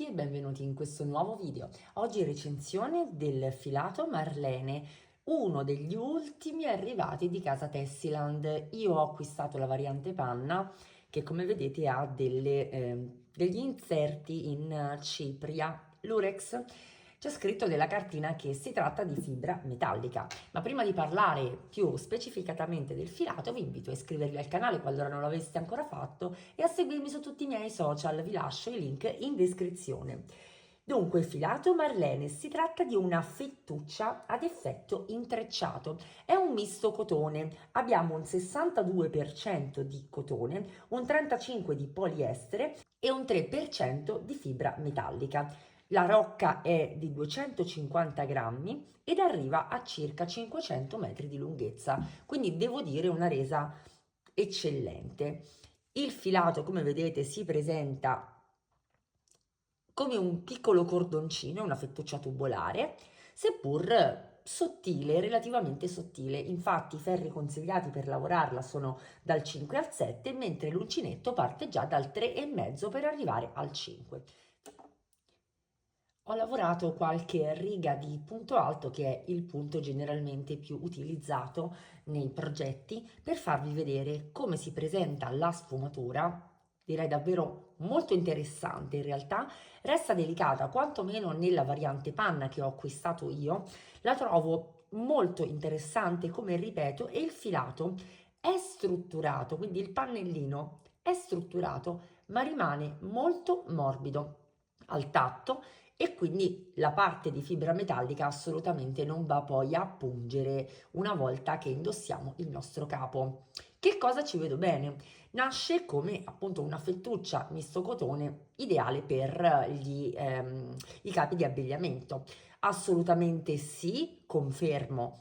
e benvenuti in questo nuovo video. Oggi recensione del filato Marlene, uno degli ultimi arrivati di casa Tessiland. Io ho acquistato la variante panna che, come vedete, ha degli inserti in cipria lurex. C'è scritto nella cartina che si tratta di fibra metallica, ma prima di parlare più specificatamente del filato vi invito a iscrivervi al canale qualora non l'aveste ancora fatto e a seguirmi su tutti i miei social, vi lascio i link in descrizione. Dunque, filato Marlene, si tratta di una fettuccia ad effetto intrecciato, è un misto cotone, abbiamo un 62% di cotone, un 35% di poliestere e un 3% di fibra metallica. La rocca è di 250 grammi ed arriva a circa 500 metri di lunghezza, quindi devo dire una resa eccellente. Il filato, come vedete, si presenta come un piccolo cordoncino, una fettuccia tubolare, seppur sottile, relativamente sottile. Infatti i ferri consigliati per lavorarla sono dal 5 al 7, mentre l'uncinetto parte già dal 3,5 per arrivare al 5. Ho lavorato qualche riga di punto alto, che è il punto generalmente più utilizzato nei progetti, per farvi vedere come si presenta la sfumatura. Direi davvero molto interessante in realtà, resta delicata quantomeno nella variante panna che ho acquistato io, la trovo molto interessante come ripeto, e il filato è strutturato, quindi il pannellino è strutturato ma rimane molto morbido al tatto, e quindi la parte di fibra metallica assolutamente non va poi a pungere una volta che indossiamo il nostro capo. Che cosa ci vedo bene? Nasce come appunto una fettuccia misto cotone, ideale per i capi di abbigliamento. Assolutamente sì, confermo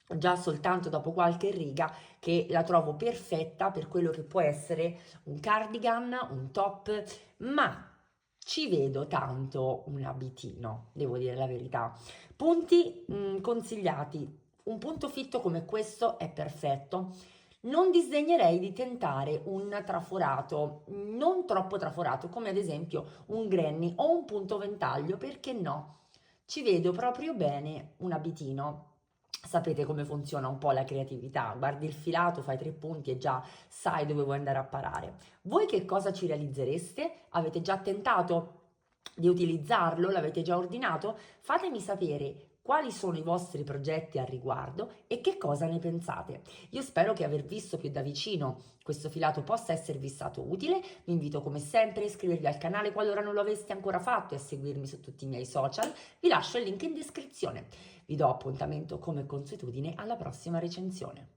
già soltanto dopo qualche riga che la trovo perfetta per quello che può essere un cardigan, un top, ma ci vedo tanto un abitino, devo dire la verità. Punti consigliati: un punto fitto come questo è perfetto. Non disdegnerei di tentare un traforato, non troppo traforato, come ad esempio un granny o un punto ventaglio, perché no? Ci vedo proprio bene un abitino. Sapete come funziona un po' la creatività: guardi il filato, fai 3 punti e già sai dove vuoi andare a parare. Voi che cosa ci realizzereste? Avete già tentato di utilizzarlo? L'avete già ordinato? Fatemi sapere quali sono i vostri progetti al riguardo e che cosa ne pensate. Io spero che aver visto più da vicino questo filato possa esservi stato utile. Vi invito come sempre a iscrivervi al canale qualora non lo aveste ancora fatto e a seguirmi su tutti i miei social. Vi lascio il link in descrizione. Vi do appuntamento come consuetudine alla prossima recensione.